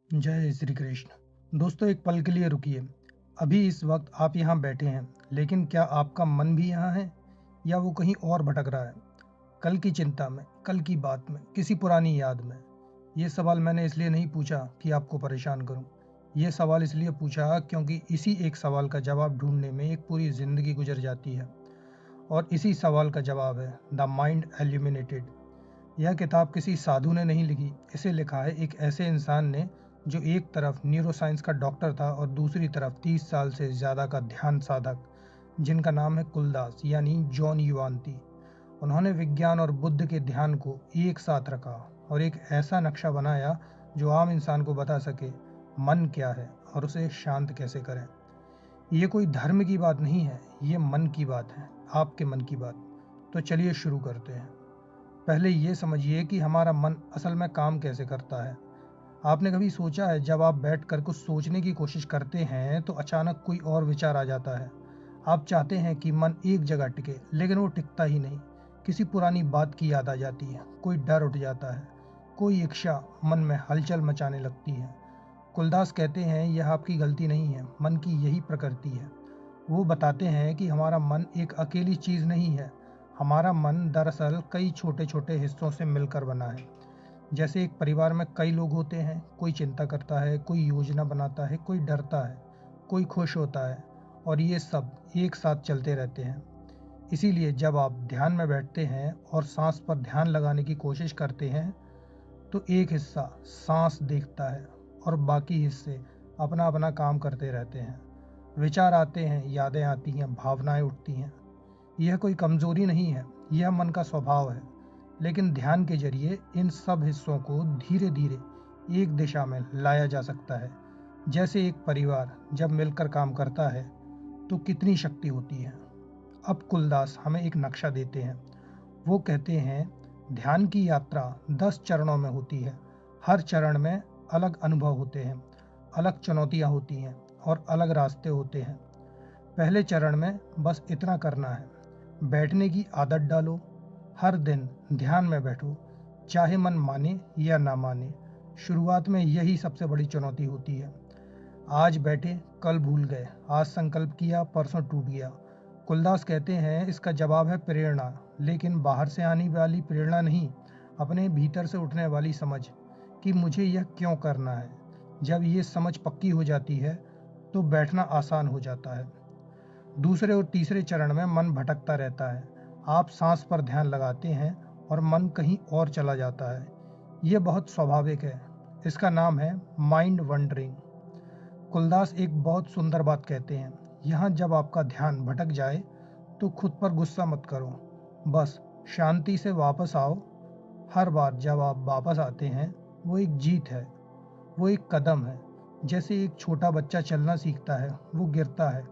जय श्री कृष्ण। दोस्तों, एक पल के लिए रुकिए। अभी इस वक्त आप यहाँ बैठे हैं, लेकिन क्या आपका मन भी यहाँ है या वो कहीं और भटक रहा है? कल की चिंता में, कल की बात में, किसी पुरानी याद में? ये सवाल मैंने इसलिए नहीं पूछा कि आपको परेशान करूं। ये सवाल इसलिए पूछा क्योंकि इसी एक सवाल का जवाब ढूंढने में एक पूरी जिंदगी गुजर जाती है। और इसी सवाल का जवाब है द माइंड एल्यूमिनेटेड। यह किताब किसी साधु ने नहीं लिखी, इसे लिखा है एक ऐसे इंसान ने जो एक तरफ न्यूरोसाइंस का डॉक्टर था और दूसरी तरफ 30 साल से ज़्यादा का ध्यान साधक, जिनका नाम है कुलदास यानी जॉन युआंती। उन्होंने विज्ञान और बुद्ध के ध्यान को एक साथ रखा और एक ऐसा नक्शा बनाया जो आम इंसान को बता सके मन क्या है और उसे शांत कैसे करें। ये कोई धर्म की बात नहीं है, ये मन की बात है, आपके मन की बात। तो चलिए शुरू करते हैं। पहले ये समझिए कि हमारा मन असल में काम कैसे करता है। आपने कभी सोचा है जब आप बैठकर कुछ सोचने की कोशिश करते हैं तो अचानक कोई और विचार आ जाता है। आप चाहते हैं कि मन एक जगह टिके, लेकिन वो टिकता ही नहीं। किसी पुरानी बात की याद आ जाती है, कोई डर उठ जाता है, कोई इच्छा मन में हलचल मचाने लगती है। कुलदास कहते हैं यह आपकी गलती नहीं है, मन की यही प्रकृति है। वो बताते हैं कि हमारा मन एक अकेली चीज़ नहीं है। हमारा मन दरअसल कई छोटे छोटे हिस्सों से मिलकर बना है। जैसे एक परिवार में कई लोग होते हैं, कोई चिंता करता है, कोई योजना बनाता है, कोई डरता है, कोई खुश होता है, और ये सब एक साथ चलते रहते हैं। इसीलिए जब आप ध्यान में बैठते हैं और सांस पर ध्यान लगाने की कोशिश करते हैं तो एक हिस्सा सांस देखता है और बाकी हिस्से अपना अपना काम करते रहते हैं। विचार आते हैं, यादें आती हैं, भावनाएं उठती हैं। यह कोई कमजोरी नहीं है, यह मन का स्वभाव है। लेकिन ध्यान के जरिए इन सब हिस्सों को धीरे धीरे एक दिशा में लाया जा सकता है। जैसे एक परिवार जब मिलकर काम करता है तो कितनी शक्ति होती है। अब कुलदास हमें एक नक्शा देते हैं। वो कहते हैं ध्यान की यात्रा 10 चरणों में होती है। हर चरण में अलग अनुभव होते हैं, अलग चुनौतियां होती हैं और अलग रास्ते होते हैं। पहले चरण में बस इतना करना है, बैठने की आदत डालो। हर दिन ध्यान में बैठो, चाहे मन माने या ना माने। शुरुआत में यही सबसे बड़ी चुनौती होती है। आज बैठे, कल भूल गए, आज संकल्प किया, परसों टूट गया। कुलदास कहते हैं इसका जवाब है प्रेरणा, लेकिन बाहर से आने वाली प्रेरणा नहीं, अपने भीतर से उठने वाली समझ कि मुझे यह क्यों करना है। जब ये समझ पक्की हो जाती है तो बैठना आसान हो जाता है। दूसरे और तीसरे चरण में मन भटकता रहता है। आप सांस पर ध्यान लगाते हैं और मन कहीं और चला जाता है। ये बहुत स्वाभाविक है। इसका नाम है माइंड वंडरिंग। कुलदास एक बहुत सुंदर बात कहते हैं, यहाँ जब आपका ध्यान भटक जाए तो खुद पर गुस्सा मत करो, बस शांति से वापस आओ। हर बार जब आप वापस आते हैं वो एक जीत है, वो एक कदम है। जैसे एक छोटा बच्चा चलना सीखता है, वो गिरता है,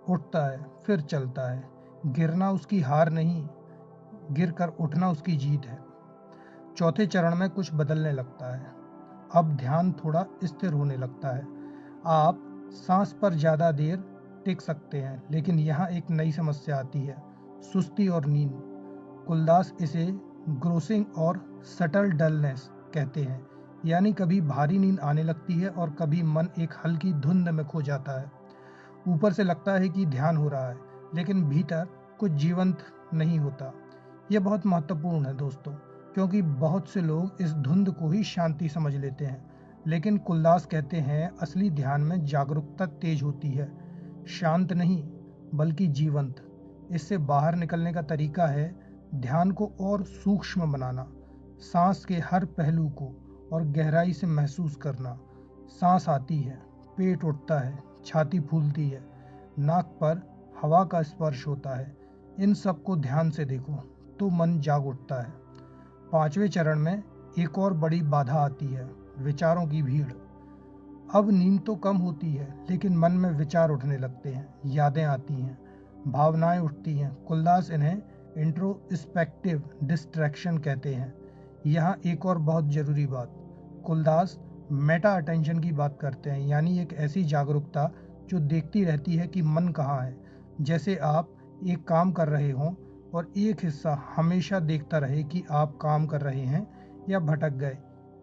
उठता है, फिर चलता है। गिरना उसकी हार नहीं, गिरकर उठना उसकी जीत है। चौथे चरण में कुछ बदलने लगता है। अब ध्यान थोड़ा स्थिर होने लगता है। आप सांस पर ज्यादा देर टिक सकते हैं, लेकिन यहाँ एक नई समस्या आती है, सुस्ती और नींद। कुलदास इसे ग्रोसिंग और सटल डलनेस कहते हैं। यानी कभी भारी नींद आने लगती है और कभी मन एक हल्की धुंध में खो जाता है। ऊपर से लगता है कि ध्यान हो रहा है, लेकिन भीतर कुछ जीवंत नहीं होता। यह बहुत महत्वपूर्ण है दोस्तों, क्योंकि बहुत से लोग इस धुंध को ही शांति समझ लेते हैं। लेकिन कुलदास कहते हैं असली ध्यान में जागरूकता तेज होती है, शांत नहीं बल्कि जीवंत। इससे बाहर निकलने का तरीका है ध्यान को और सूक्ष्म बनाना, सांस के हर पहलू को और गहराई से महसूस करना। सांस आती है, पेट उठता है, छाती फूलती है, नाक पर हवा का स्पर्श होता है। इन सब को ध्यान से देखो तो मन जाग उठता है। पांचवें चरण में एक और बड़ी बाधा आती है, विचारों की भीड़। अब नींद तो कम होती है, लेकिन मन में विचार उठने लगते हैं, यादें आती हैं, भावनाएं उठती हैं। कुलदास इन्हें इंट्रोस्पेक्टिव डिस्ट्रैक्शन कहते हैं। यहाँ एक और बहुत जरूरी बात, कुलदास मेटा अटेंशन की बात करते हैं, यानी एक ऐसी जागरूकता जो देखती रहती है कि मन कहाँ है। जैसे आप एक काम कर रहे हों और एक हिस्सा हमेशा देखता रहे कि आप काम कर रहे हैं या भटक गए।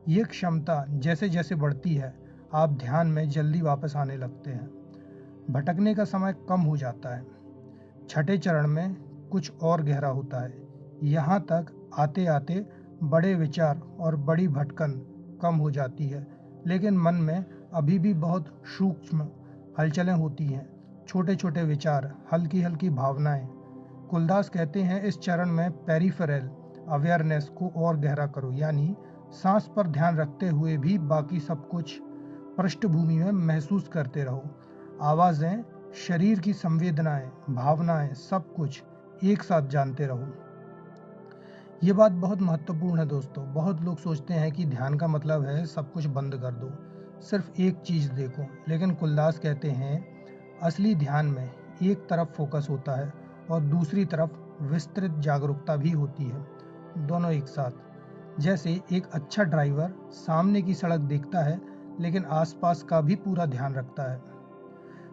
ये क्षमता जैसे जैसे बढ़ती है आप ध्यान में जल्दी वापस आने लगते हैं। भटकने का समय कम हो जाता है। छठे चरण में कुछ और गहरा होता है। यहाँ तक आते आते बड़े विचार और बड़ी भटकन कम हो जाती है, लेकिन मन में अभी भी बहुत सूक्ष्म हलचलें होती हैं। छोटे छोटे विचार, हल्की हल्की भावनाएं। कुलदास कहते हैं इस चरण में पेरिफेरल अवेयरनेस को और गहरा करो, यानी सांस पर ध्यान रखते हुए भी बाकी सब कुछ पृष्ठभूमि में महसूस करते रहो। आवाजें, शरीर की संवेदनाएं, भावनाएं, सब कुछ एक साथ जानते रहो। ये बात बहुत महत्वपूर्ण है दोस्तों। बहुत लोग सोचते हैं कि ध्यान का मतलब है सब कुछ बंद कर दो, सिर्फ एक चीज देखो, लेकिन कुलदास कहते हैं असली ध्यान में एक तरफ फोकस होता है और दूसरी तरफ विस्तृत जागरूकता भी होती है, दोनों एक साथ। जैसे एक अच्छा ड्राइवर सामने की सड़क देखता है लेकिन आसपास का भी पूरा ध्यान रखता है।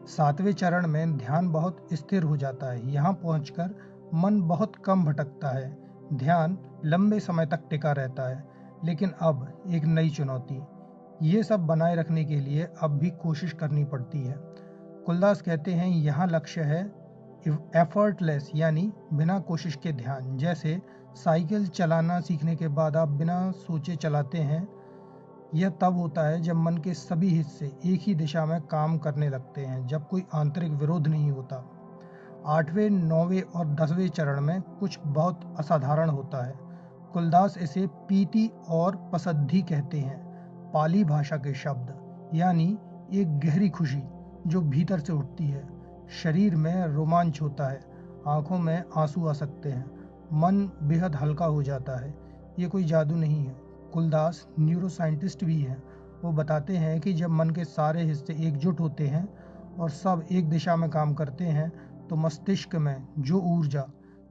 सातवें चरण में ध्यान बहुत स्थिर हो जाता है। यहाँ पहुंचकर मन बहुत कम भटकता है। ध्यान लंबे समय तक टिका रहता है। लेकिन अब एक नई चुनौती, ये सब बनाए रखने के लिए अब भी कोशिश करनी पड़ती है। कुलदास कहते हैं यहाँ लक्ष्य है एफर्टलेस, यानी बिना कोशिश के ध्यान। जैसे साइकिल चलाना सीखने के बाद आप बिना सोचे चलाते हैं। यह तब होता है जब मन के सभी हिस्से एक ही दिशा में काम करने लगते हैं, जब कोई आंतरिक विरोध नहीं होता। आठवें, नौवें और 10वें चरण में कुछ बहुत असाधारण होता है। कुलदास इसे पीति और पसद्धि कहते हैं, पाली भाषा के शब्द, यानी एक गहरी खुशी जो भीतर से उठती है। शरीर में रोमांच होता है, आंखों में आंसू आ सकते हैं, मन बेहद हल्का हो जाता है। ये कोई जादू नहीं है। कुलदास न्यूरो साइंटिस्ट भी हैं। वो बताते हैं कि जब मन के सारे हिस्से एकजुट होते हैं और सब एक दिशा में काम करते हैं तो मस्तिष्क में जो ऊर्जा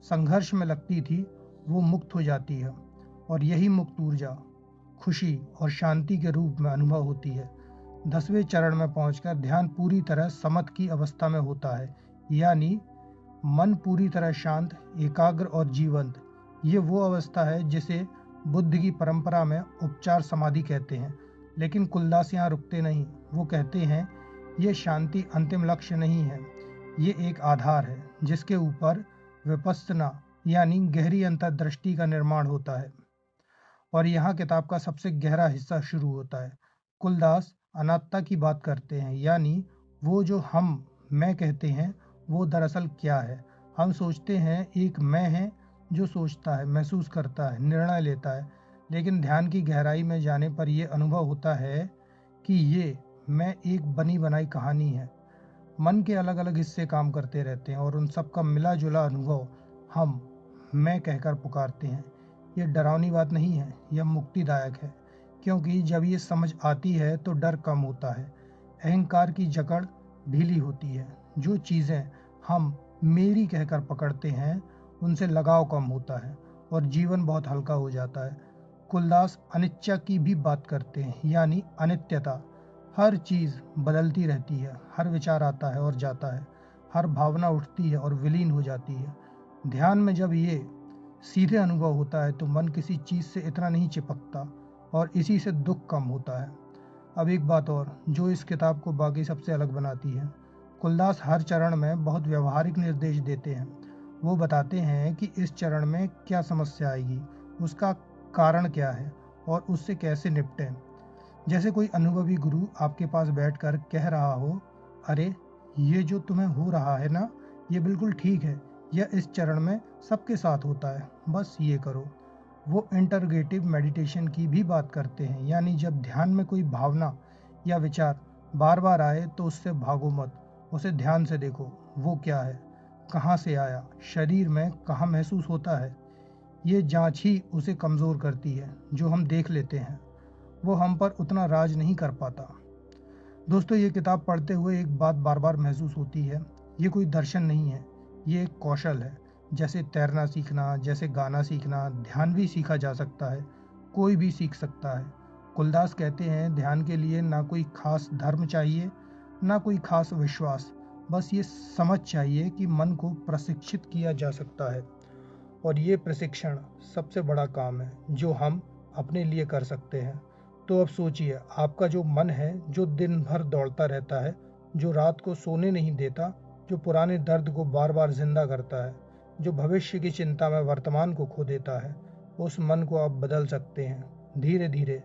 संघर्ष में लगती थी वो मुक्त हो जाती है, और यही मुक्त ऊर्जा खुशी और शांति के रूप में अनुभव होती है। 10वें चरण में पहुंचकर ध्यान पूरी तरह समत की अवस्था में होता है, यानी मन पूरी तरह शांत, एकाग्र और जीवंत। ये वो अवस्था है जिसे बुद्ध की परंपरा में उपचार समाधि कहते हैं। लेकिन कुलदास यहाँ रुकते नहीं। वो कहते हैं ये शांति अंतिम लक्ष्य नहीं है, ये एक आधार है जिसके ऊपर विपස්සना यानी गहरी अंतर्दृष्टि का निर्माण होता है। और यहाँ किताब का सबसे गहरा हिस्सा शुरू होता है। कुलदास अनात्ता की बात करते हैं, यानी वो जो हम मैं कहते हैं वो दरअसल क्या है। हम सोचते हैं एक मैं है जो सोचता है, महसूस करता है, निर्णय लेता है, लेकिन ध्यान की गहराई में जाने पर यह अनुभव होता है कि ये मैं एक बनी बनाई कहानी है। मन के अलग अलग हिस्से काम करते रहते हैं और उन सब का मिला जुला अनुभव हम मैं कहकर पुकारते हैं। ये डरावनी बात नहीं है, यह मुक्तिदायक है, क्योंकि जब ये समझ आती है तो डर कम होता है, अहंकार की जकड़ ढीली होती है। जो चीज़ें हम मेरी कहकर पकड़ते हैं उनसे लगाव कम होता है और जीवन बहुत हल्का हो जाता है। कुलदास अनिच्छा की भी बात करते हैं, यानी अनित्यता। हर चीज़ बदलती रहती है, हर विचार आता है और जाता है, हर भावना उठती है और विलीन हो जाती है। ध्यान में जब ये सीधे अनुभव होता है तो मन किसी चीज़ से इतना नहीं चिपकता और इसी से दुख कम होता है। अब एक बात और जो इस किताब को बाकी सबसे अलग बनाती है, कुलदास हर चरण में बहुत व्यवहारिक निर्देश देते हैं। वो बताते हैं कि इस चरण में क्या समस्या आएगी, उसका कारण क्या है और उससे कैसे निपटें। जैसे कोई अनुभवी गुरु आपके पास बैठकर कह रहा हो, अरे ये जो तुम्हें हो रहा है ना, ये बिल्कुल ठीक है, यह इस चरण में सबके साथ होता है, बस ये करो। वो इंटरगेटिव मेडिटेशन की भी बात करते हैं, यानी जब ध्यान में कोई भावना या विचार बार बार आए तो उससे भागो मत, उसे ध्यान से देखो। वो क्या है, कहाँ से आया, शरीर में कहाँ महसूस होता है। ये जांच ही उसे कमज़ोर करती है। जो हम देख लेते हैं वो हम पर उतना राज नहीं कर पाता। दोस्तों, ये किताब पढ़ते हुए एक बात बार बार महसूस होती है, ये कोई दर्शन नहीं है, ये एक कौशल है। जैसे तैरना सीखना, जैसे गाना सीखना, ध्यान भी सीखा जा सकता है, कोई भी सीख सकता है। कुलदास कहते हैं ध्यान के लिए ना कोई खास धर्म चाहिए, ना कोई खास विश्वास, बस ये समझ चाहिए कि मन को प्रशिक्षित किया जा सकता है। और ये प्रशिक्षण सबसे बड़ा काम है जो हम अपने लिए कर सकते हैं। तो अब सोचिए, आपका जो मन है, जो दिन भर दौड़ता रहता है, जो रात को सोने नहीं देता, जो पुराने दर्द को बार बार जिंदा करता है, जो भविष्य की चिंता में वर्तमान को खो देता है, उस मन को आप बदल सकते हैं धीरे धीरे,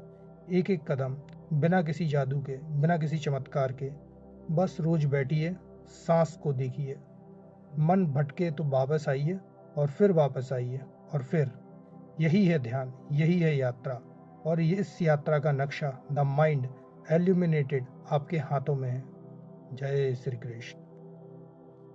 एक एक कदम, बिना किसी जादू के, बिना किसी चमत्कार के। बस रोज बैठिए, सांस को देखिए, मन भटके तो वापस आइए, और फिर वापस आइए, और फिर। यही है ध्यान, यही है यात्रा, और ये इस यात्रा का नक्शा, द माइंड एल्यूमिनेटेड, आपके हाथों में है। जय श्री कृष्ण।